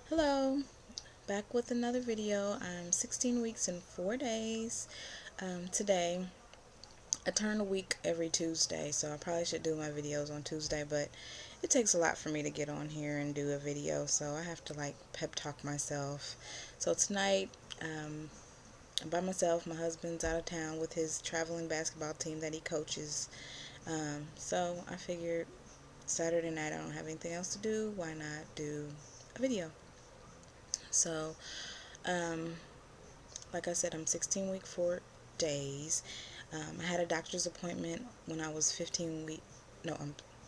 Hello, back with another video. I'm 16 weeks and 4 days. Today, I turn a week every Tuesday, so I probably should do my videos on Tuesday, but it takes a lot for me to get on here and do a video, so I have to like pep talk myself. So tonight, I'm by myself. My husband's out of town with his traveling basketball team that he coaches. So I figured Saturday night I don't have anything else to do. Why not do a video? So, um, like I said, I'm 16 week 4 days. I had a doctor's appointment when I was 15 week. No,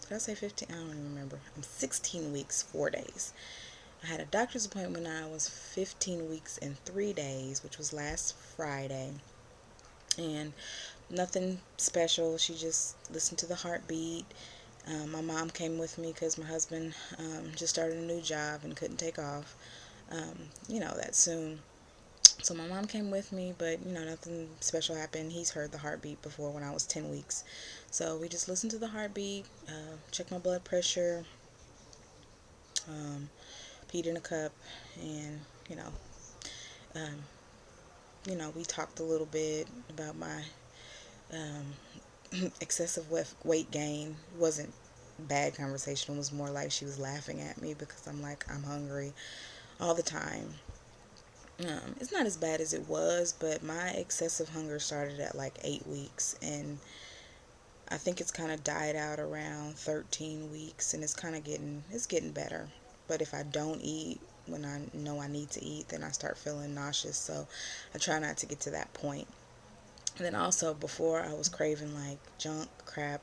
did I say 15? I don't even remember. I'm 16 weeks 4 days. I had a doctor's appointment when I was 15 weeks and 3 days, which was last Friday. And nothing special. She just listened to the heartbeat. My mom came with me because my husband just started a new job and couldn't take off, that soon. So my mom came with me, but nothing special happened. He's heard the heartbeat before when I was 10 weeks. So we just listened to the heartbeat, checked my blood pressure, um, peed in a cup, and you know, um, we talked a little bit about my excessive weight gain. It wasn't bad conversation. It was more like she was laughing at me because I'm hungry all the time. It's not as bad as it was, but my excessive hunger started at like 8 weeks, and I think it's kind of died out around 13 weeks, and it's getting better. But if I don't eat when I know I need to eat, then I start feeling nauseous. So I try not to get to that point. And then also before I was craving like junk crap.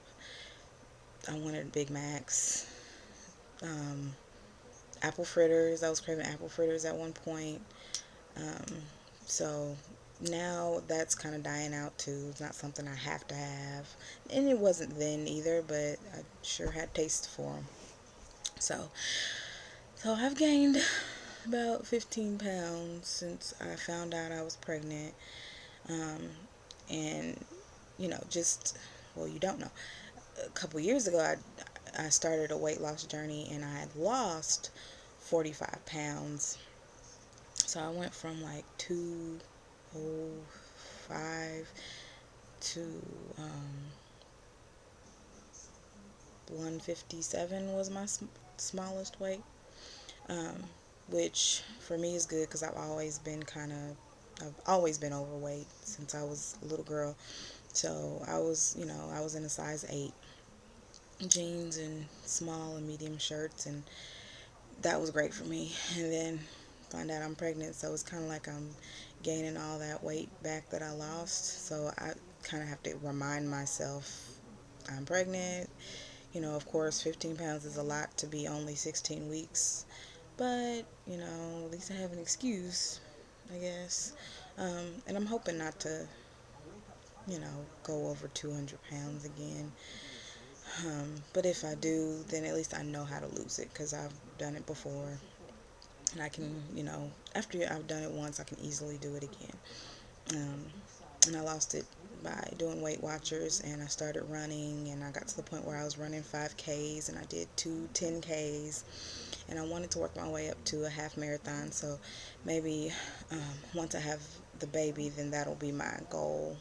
I wanted Big Macs, um, apple fritters. I was craving apple fritters at one point. Um, so now that's kind of dying out too. It's not something I have to have, and it wasn't then either. But I sure had taste for them. So, so I've gained about 15 pounds since I found out I was pregnant. Um, and just well, you don't know. A couple years ago, I started a weight loss journey, and I had lost 45 pounds. So I went from like 205 to 157 was my smallest weight, um, which for me is good because I've always been overweight since I was a little girl. So I was in a size 8 jeans and small and medium shirts, and that was great for me. And then find out I'm pregnant, so it's kind of like I'm gaining all that weight back that I lost. So I kind of have to remind myself I'm pregnant. Of course, 15 pounds is a lot to be only 16 weeks, but at least I have an excuse, I guess. And I'm hoping not to, go over 200 pounds again. But if I do, then at least I know how to lose it because I've done it before. And I can, after I've done it once, I can easily do it again. Um, and I lost it by doing Weight Watchers, and I started running, and I got to the point where I was running 5Ks, and I did two 10Ks, and I wanted to work my way up to a half marathon. So maybe once I have the baby, then that'll be my goal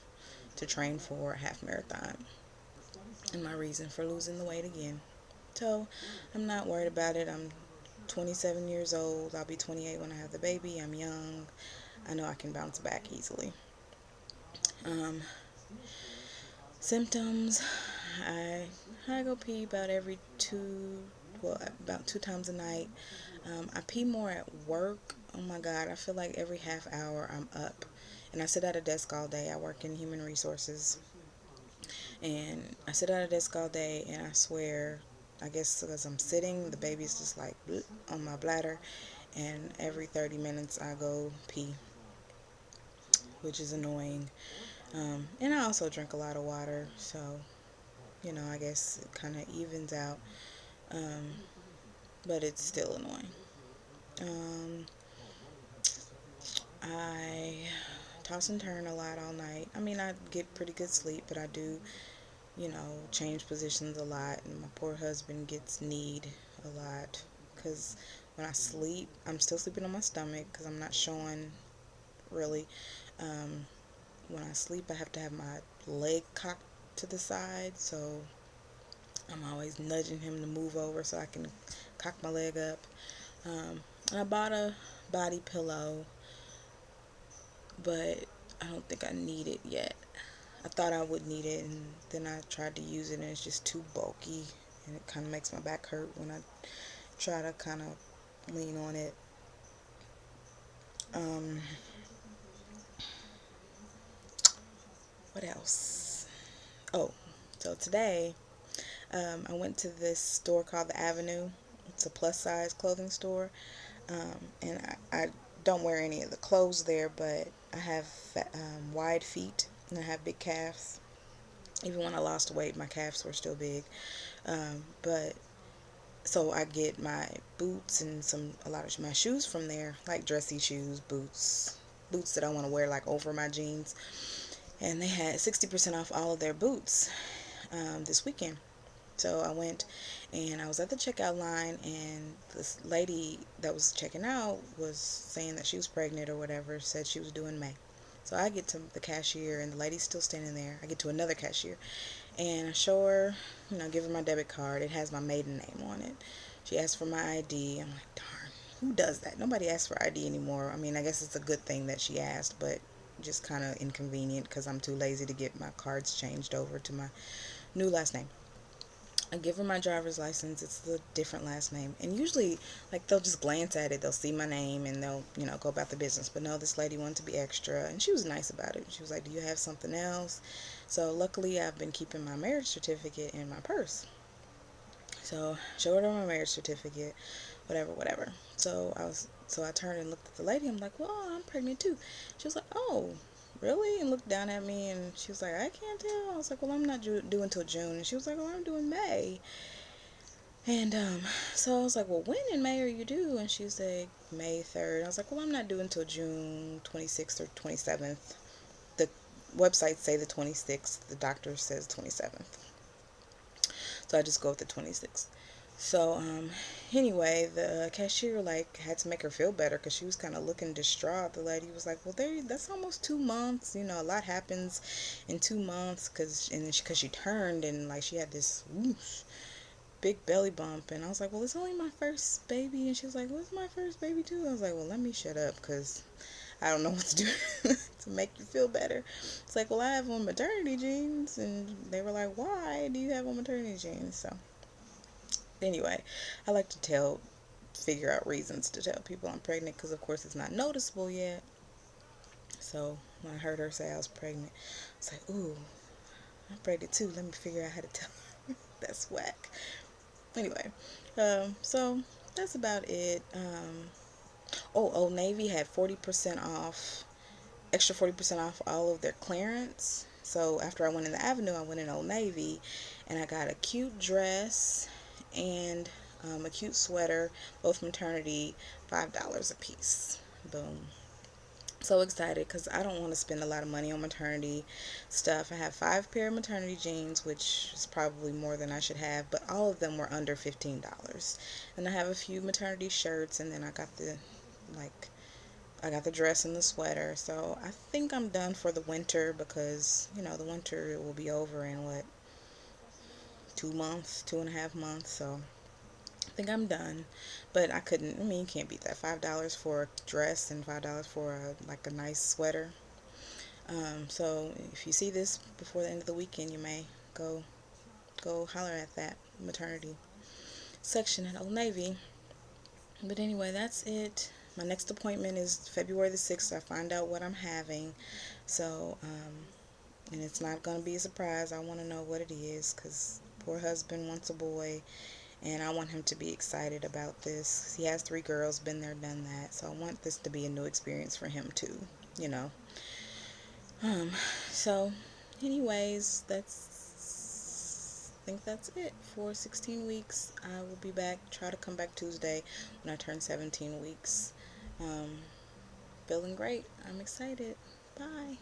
to train for a half marathon, and my reason for losing the weight again. So I'm not worried about it. I'm 27 years old. I'll be 28 when I have the baby. I'm young. I know I can bounce back easily. Um, Symptoms. I I go pee about 2 times a night. I pee more at work. Oh my God, I feel like every half hour I'm up, and I sit at a desk all day. I work in human resources, and I sit at a desk all day, and I swear, I guess because I'm sitting, the baby's just like on my bladder, and every 30 minutes I go pee, which is annoying. And I also drink a lot of water, so I guess it kind of evens out, um, but it's still annoying. Um, I toss and turn a lot all night. I mean, I get pretty good sleep, but I do, change positions a lot, and my poor husband gets kneed a lot because when I sleep, I'm still sleeping on my stomach because I'm not showing really. When I sleep, I have to have my leg cocked to the side, so I'm always nudging him to move over so I can cock my leg up. And I bought a body pillow, but I don't think I need it yet. I thought I would need it, and then I tried to use it, and it's just too bulky, and it kind of makes my back hurt when I try to kind of lean on it. Um, what else? Oh, so today I went to this store called The Avenue. It's a plus size clothing store, and I don't wear any of the clothes there, but I have wide feet and I have big calves. Even when I lost weight, my calves were still big. But so I get my boots and a lot of my shoes from there, like dressy shoes, boots that I want to wear like over my jeans. And they had 60% off all of their boots this weekend. So I went and I was at the checkout line, and this lady that was checking out was saying that she was pregnant or whatever, said she was due in May. So I get to the cashier, and the lady's still standing there. I get to another cashier, and I show her, give her my debit card. It has my maiden name on it. She asked for my ID. I'm like, darn, who does that? Nobody asks for ID anymore. I mean, I guess it's a good thing that she asked, but just kind of inconvenient because I'm too lazy to get my cards changed over to my new last name. I give her my driver's license. It's the different last name. And usually, like, they'll just glance at it. They'll see my name and they'll, go about the business. But no, this lady wanted to be extra. And she was nice about it. She was like, do you have something else? So luckily, I've been keeping my marriage certificate in my purse. So showed her my marriage certificate, whatever. So I turned and looked at the lady. I'm like, well, I'm pregnant too. She was like, oh, really? And looked down at me, and she was like, I can't tell. I was like, well, I'm not due until June. And she was like, well, I'm due in May. And so I was like, well, when in May are you due? And she was like, May 3rd. I was like, well, I'm not due until June 26th or 27th. The websites say the 26th. The doctor says 27th. So I just go with the 26th. So anyway, the cashier like had to make her feel better because she was kind of looking distraught. The lady was like, well, that's almost 2 months. A lot happens in 2 months because she turned and like she had this whoosh, big belly bump. And I was like, well, it's only my first baby. And she was like, well, it's my first baby too. I was like, well, let me shut up because I don't know what to do to make you feel better. It's like, well, I have on maternity jeans. And they were like, why do you have on maternity jeans? So anyway, I like to figure out reasons to tell people I'm pregnant because, of course, it's not noticeable yet. So when I heard her say I was pregnant, I was like, ooh, I'm pregnant too. Let me figure out how to tell her. That's whack. Anyway, so that's about it. Old Navy had 40% off, extra 40% off all of their clearance. So after I went in the Avenue, I went in Old Navy, and I got a cute dress and a cute sweater, both maternity, $5 a piece. Boom. So excited because I don't want to spend a lot of money on maternity stuff. I have 5 pair of maternity jeans, which is probably more than I should have, but all of them were under $15. And I have a few maternity shirts, and then I got the dress and the sweater. So I think I'm done for the winter because, the winter will be over in 2 months, 2.5 months. So I think I'm done. But you can't beat that. $5 for a dress and $5 for a nice sweater. So if you see this before the end of the weekend, you may go holler at that maternity section at Old Navy. But anyway, that's it. My next appointment is February the 6th. I find out what I'm having. So, and it's not going to be a surprise. I want to know what it is because poor husband wants a boy. And I want him to be excited about this. He has 3 girls, been there, done that. So I want this to be a new experience for him too, you know. Um, so anyways, I think that's it for 16 weeks. I will be back, try to come back Tuesday when I turn 17 weeks. Um, Feeling great. I'm excited. Bye.